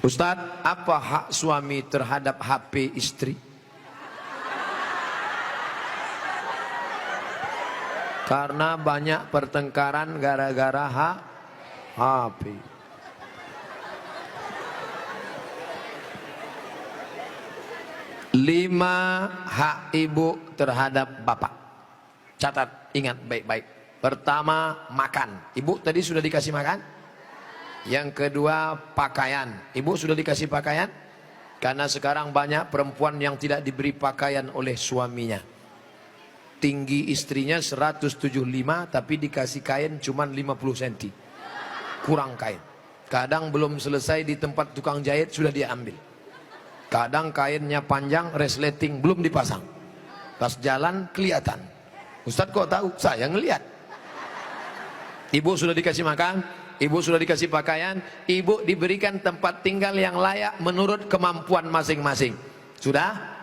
Ustadz, apa hak suami terhadap HP istri? Karena banyak pertengkaran gara-gara HP. Lima hak ibu terhadap bapak. Catat, ingat baik-baik. Pertama, makan. Ibu tadi sudah dikasih makan? Yang kedua, pakaian. Ibu sudah dikasih pakaian? Karena sekarang banyak perempuan yang tidak diberi pakaian oleh suaminya. Tinggi istrinya 175 tapi dikasih kain cuma 50 cm. Kurang kain. Kadang belum selesai di tempat tukang jahit sudah dia ambil. Kadang kainnya panjang, resleting belum dipasang. Pas jalan kelihatan. Ustadz kok tahu? Saya ngelihat. Ibu sudah dikasih makan, ibu sudah dikasih pakaian, ibu diberikan tempat tinggal yang layak menurut kemampuan masing-masing. Sudah?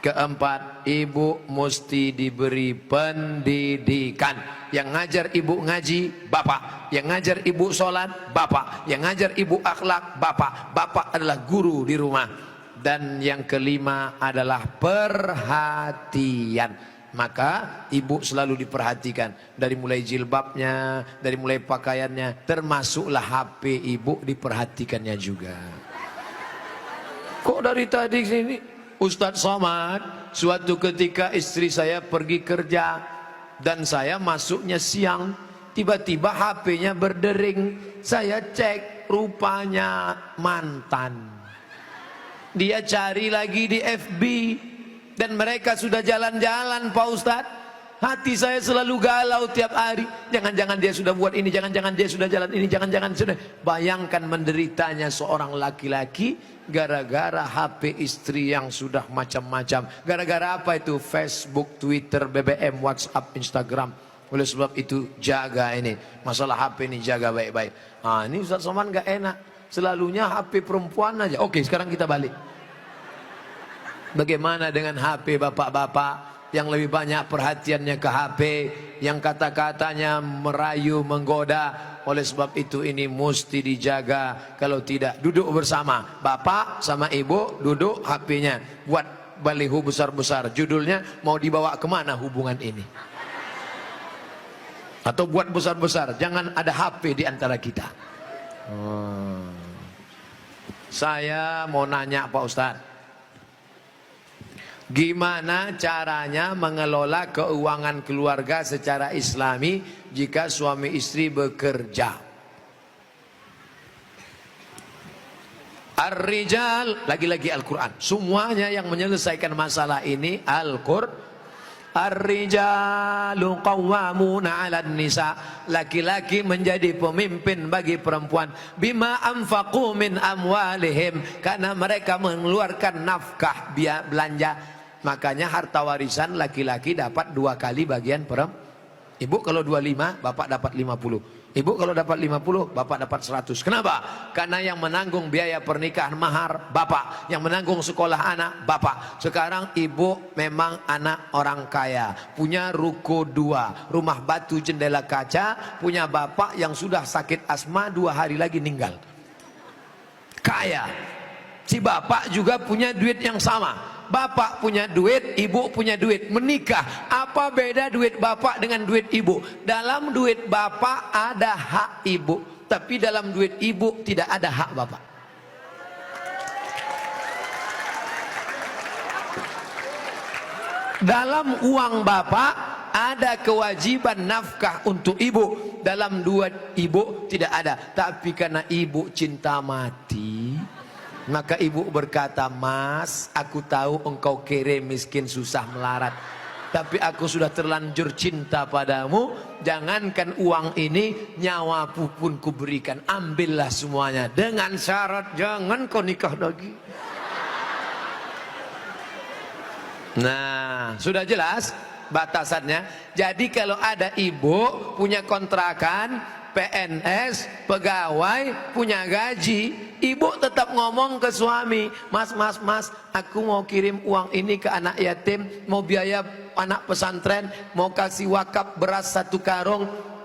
Keempat, ibu mesti diberi pendidikan. Yang ngajar ibu ngaji, bapak. Yang ngajar ibu sholat, bapak. Yang ngajar ibu akhlak, bapak. Bapak adalah guru di rumah. Dan yang kelima adalah perhatian. Maka ibu selalu diperhatikan. Dari mulai jilbabnya, dari mulai pakaiannya, termasuklah HP ibu diperhatikannya juga. Kok dari tadi sini Ustadz Somad, suatu ketika istri saya pergi kerja dan saya masuknya siang, tiba-tiba HP-nya berdering. Saya cek, rupanya mantan. Dia cari lagi di FB dan mereka sudah jalan-jalan, Pak Ustadz. Hati saya selalu galau tiap hari. Jangan-jangan dia sudah buat ini, jangan-jangan dia sudah jalan ini, jangan-jangan sudah. Bayangkan menderitanya seorang laki-laki gara-gara HP istri yang sudah macam-macam. Gara-gara apa itu? Facebook, Twitter, BBM, WhatsApp, Instagram. Oleh sebab itu jaga ini. Masalah HP ini jaga baik-baik. Nah, ini Ustadz Somad gak enak. Selalunya HP perempuan aja. Oke, sekarang kita balik. Bagaimana dengan HP bapak-bapak yang lebih banyak perhatiannya ke HP, yang kata-katanya merayu, menggoda. Oleh sebab itu ini mesti dijaga. Kalau tidak, duduk bersama. Bapak sama ibu duduk, HP-nya buat baliho besar-besar. Judulnya mau dibawa kemana hubungan ini? Atau buat besar-besar, jangan ada HP di antara kita. Saya mau nanya Pak Ustadz, gimana caranya mengelola keuangan keluarga secara islami jika suami istri bekerja? Ar-rijal, lagi-lagi Al-Quran. Semuanya yang menyelesaikan masalah ini Al-Quran. Ar-rijalu qawwamuna 'alan nisa. Laki-laki menjadi pemimpin bagi perempuan. Bima anfaqu min amwalihim, karena mereka mengeluarkan nafkah biaya belanja. Makanya harta warisan laki-laki dapat 2 kali bagian perempuan. Ibu kalau 25, bapak dapat 50. Ibu kalau dapat 50, bapak dapat 100. Kenapa? Karena yang menanggung biaya pernikahan mahar bapak, yang menanggung sekolah anak bapak. Sekarang ibu memang anak orang kaya, punya ruko 2, rumah batu jendela kaca, punya bapak yang sudah sakit asma 2 hari lagi meninggal. Kaya. Si bapak juga punya duit yang sama. Bapak punya duit, ibu punya duit, menikah. Apa beda duit bapak dengan duit ibu? Dalam duit bapak ada hak ibu, tapi dalam duit ibu tidak ada hak bapak. Dalam uang bapak ada kewajiban nafkah untuk ibu, dalam duit ibu tidak ada. Tapi karena ibu cinta mati, maka ibu berkata, "Mas, aku tahu engkau kere, miskin, susah melarat. Tapi aku sudah terlanjur cinta padamu. Jangankan uang ini, nyawaku pun kuberikan. Ambillah semuanya. Dengan syarat, jangan kau nikah lagi." Nah, sudah jelas batasannya. Jadi kalau ada ibu punya kontrakan, PNS, pegawai, punya gaji, ibu tetap ngomong ke suami, "Mas, aku mau kirim uang ini ke anak yatim, mau biaya anak pesantren, mau kasih wakaf beras 1 karung,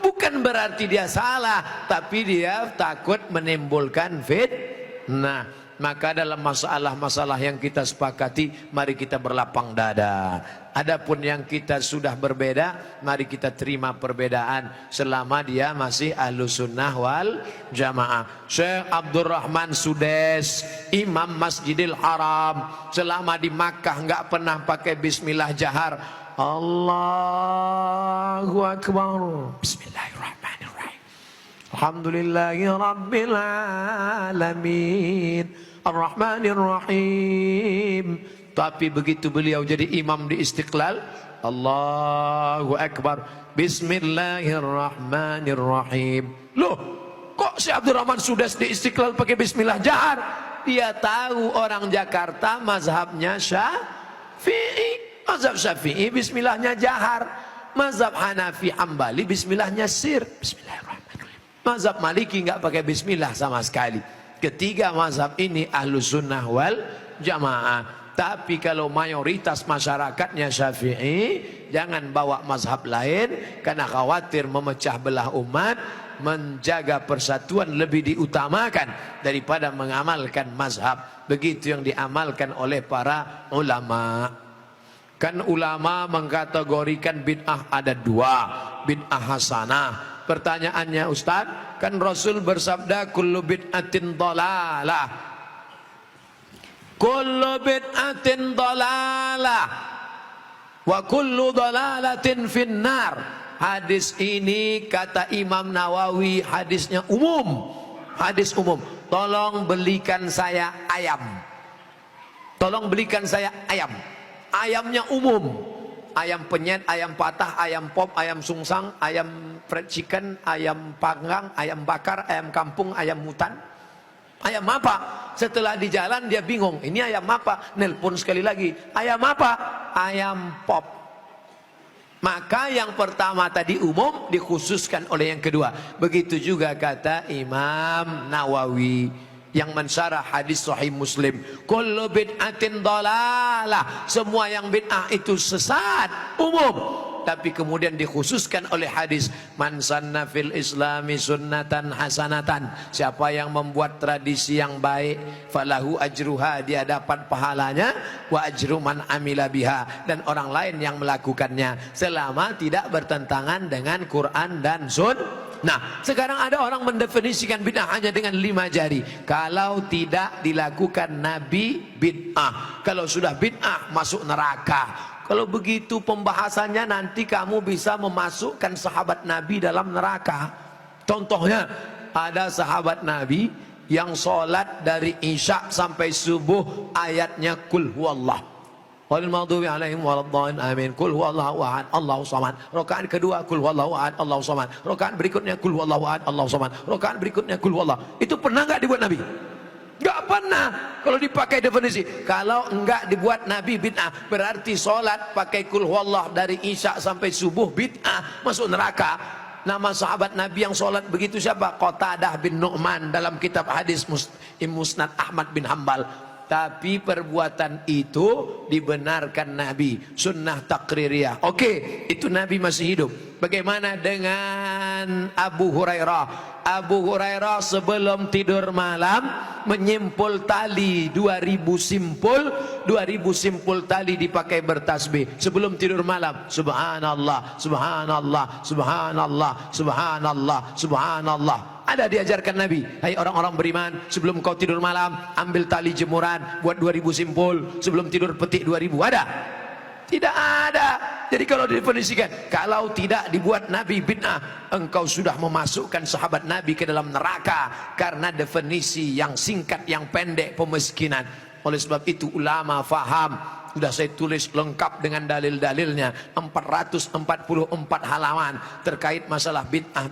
Bukan berarti dia salah, tapi dia takut menimbulkan fitnah. Maka dalam masalah-masalah yang kita sepakati, mari kita berlapang dada. Adapun yang kita sudah berbeda, mari kita terima perbedaan selama dia masih Ahlus Sunnah wal Jamaah. Syekh Abdurrahman Sudes, Imam Masjidil Haram, selama di Makkah nggak pernah pakai bismillah jahar. Allahu Akbar. Bismillahirrahmanirrahim. Alhamdulillahi Rabbil Alamin, Ar-Rahmanir-Rahim. Tapi begitu beliau jadi imam di Istiqlal, Allahu Akbar, Bismillahirrahmanirrahim. Loh, kok si Abdurrahman Sudes di Istiqlal pakai bismillah jahar? Dia tahu orang Jakarta mazhabnya Syafi'i. Mazhab Syafi'i bismillahnya jahar. Mazhab Hanafi Hambali bismillahnya sir. Bismillahirrahmanirrahim. Mazhab Maliki nggak pakai bismillah sama sekali. Ketiga mazhab ini Ahlus Sunnah wal Jamaah. Tapi kalau mayoritas masyarakatnya Syafi'i, jangan bawa mazhab lain karena khawatir memecah belah umat. Menjaga persatuan lebih diutamakan daripada mengamalkan mazhab. Begitu yang diamalkan oleh para ulama. Kan ulama mengkategorikan bid'ah ada dua, bid'ah hasanah. Pertanyaannya Ustaz, kan Rasul bersabda kullu bid'atin dhalalah, kullu bid'atin dhalalah, wa kullu dhalalatin finnar. Hadis ini kata Imam Nawawi hadisnya umum, hadis umum. Tolong belikan saya ayam, tolong belikan saya ayam. Ayamnya umum, ayam penyet, ayam patah, ayam pop, ayam sungsang, ayam fried chicken, ayam panggang, ayam bakar, ayam kampung, ayam hutan. Ayam apa? Setelah di jalan dia bingung, ini ayam apa? Nelpon sekali lagi, ayam apa? Ayam pop. Maka yang pertama tadi umum dikhususkan oleh yang kedua. Begitu juga kata Imam Nawawi yang mensyarah hadis Sahih Muslim, kullu bid'atin dhalalah, semua yang bid'ah itu sesat, umum. Tapi kemudian dikhususkan oleh hadis, man sanna fil islami sunnatan hasanatan, siapa yang membuat tradisi yang baik, falahu ajruha, dia dapat pahalanya, wa ajru man amila biha, dan orang lain yang melakukannya selama tidak bertentangan dengan Quran dan Sunnah. Nah, sekarang ada orang mendefinisikan bid'ah hanya dengan 5 jari. Kalau tidak dilakukan Nabi, bid'ah. Kalau sudah bid'ah, masuk neraka. Kalau begitu pembahasannya nanti kamu bisa memasukkan sahabat Nabi dalam neraka. Contohnya, ada sahabat Nabi yang sholat dari Isya sampai subuh ayatnya Qul huwallah. Walil maghdubi alaihim waladdallin amin. Qul huwallahu ahad, Allahu samad. Rakaat kedua Qul huwallahu ahad, Allahu samad. Rakaat berikutnya Qul huwallahu ahad, Allahu samad. Rakaat berikutnya Qul huwallah. Itu pernah enggak dibuat Nabi? Enggak pernah. Kalau dipakai definisi, kalau enggak dibuat Nabi bid'ah, berarti sholat pakai Qul huwallah dari Isya sampai subuh bid'ah, masuk neraka. Nama sahabat Nabi yang sholat begitu siapa? Qatadah bin Nu'man dalam kitab hadis Musnad Ahmad bin Hambal. Tapi perbuatan itu dibenarkan Nabi, sunnah takririyah. Oke, itu Nabi masih hidup. Bagaimana dengan Abu Hurairah? Abu Hurairah sebelum tidur malam menyimpul tali 2000 simpul tali dipakai bertasbih sebelum tidur malam. Subhanallah, subhanallah, subhanallah, subhanallah, subhanallah. Ada diajarkan Nabi, hai orang-orang beriman, sebelum kau tidur malam ambil tali jemuran, buat 2000 simpul, sebelum tidur petik 2000. Ada? Tidak ada. Jadi kalau didefinisikan, kalau tidak dibuat Nabi bid'ah, engkau sudah memasukkan sahabat Nabi ke dalam neraka, karena definisi yang singkat, yang pendek, pemiskinan. Oleh sebab itu ulama faham. Sudah saya tulis lengkap dengan dalil-dalilnya, 444 halaman terkait masalah bid'ah.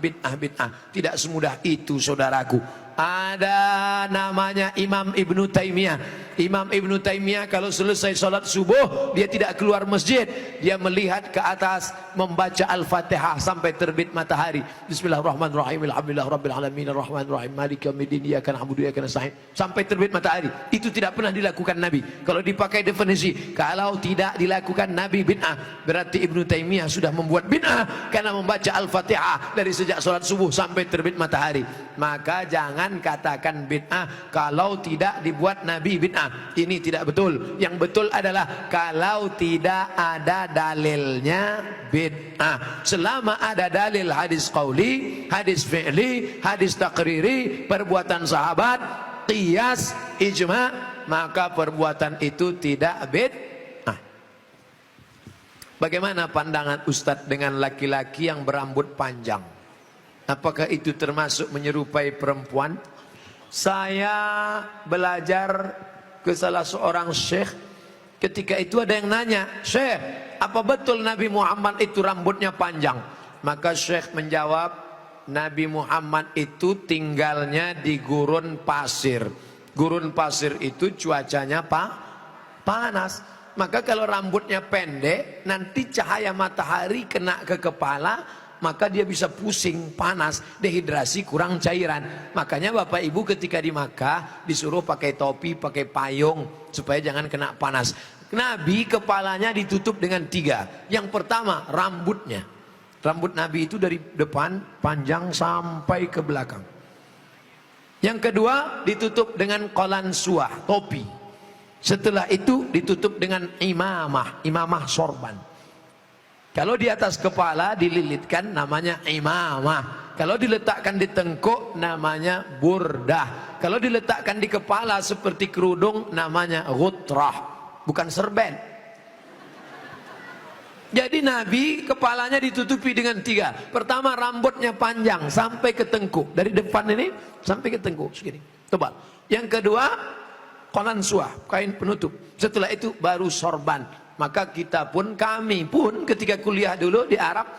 Tidak semudah itu saudaraku. Ada namanya Imam Ibnu Taimiyah. Imam Ibnu Taimiyah kalau selesai sholat subuh, dia tidak keluar masjid, dia melihat ke atas membaca Al-Fatihah sampai terbit matahari. Bismillahirrahmanirrahim, alhamdulillah rabbil alamin, arrahmanirrahim, maliki yaumiddin, iyyaka na'budu wa iyyaka nasta'in, sampai terbit matahari. Itu tidak pernah dilakukan Nabi. Kalau dipakai definisi, kalau tidak dilakukan Nabi bid'ah, berarti Ibnu Taimiyah sudah membuat bid'ah karena membaca Al-Fatihah dari sejak sholat subuh sampai terbit matahari. Maka jangan katakan bid'ah kalau tidak dibuat Nabi bid'ah. Ini tidak betul. Yang betul adalah kalau tidak ada dalilnya bid'ah. Selama ada dalil hadis qauli, hadis fi'li, hadis takriri, perbuatan sahabat, qiyas, ijma', maka perbuatan itu tidak bid'ah. Bagaimana pandangan Ustadz dengan laki-laki yang berambut panjang? Apakah itu termasuk menyerupai perempuan? Saya belajar ke salah seorang syekh. Ketika itu ada yang nanya, "Syekh, apa betul Nabi Muhammad itu rambutnya panjang?" Maka syekh menjawab, Nabi Muhammad itu tinggalnya di gurun pasir. Gurun pasir itu cuacanya panas. Maka kalau rambutnya pendek, nanti cahaya matahari kena ke kepala, maka dia bisa pusing, panas, dehidrasi, kurang cairan. Makanya Bapak Ibu ketika di Makkah disuruh pakai topi, pakai payung supaya jangan kena panas. Nabi kepalanya ditutup dengan 3. Yang pertama rambutnya. Rambut Nabi itu dari depan panjang sampai ke belakang. Yang kedua ditutup dengan qalansuah, topi. Setelah itu ditutup dengan imamah sorban. Kalau di atas kepala dililitkan namanya imamah. Kalau diletakkan di tengkuk namanya burdah. Kalau diletakkan di kepala seperti kerudung namanya ghutrah. Bukan serben. Jadi Nabi kepalanya ditutupi dengan 3. Pertama rambutnya panjang sampai ke tengkuk. Dari depan ini sampai ke tengkuk segini. Tebal. Yang kedua qalansuah, kain penutup. Setelah itu baru sorban. Maka kita pun, kami pun ketika kuliah dulu di Arab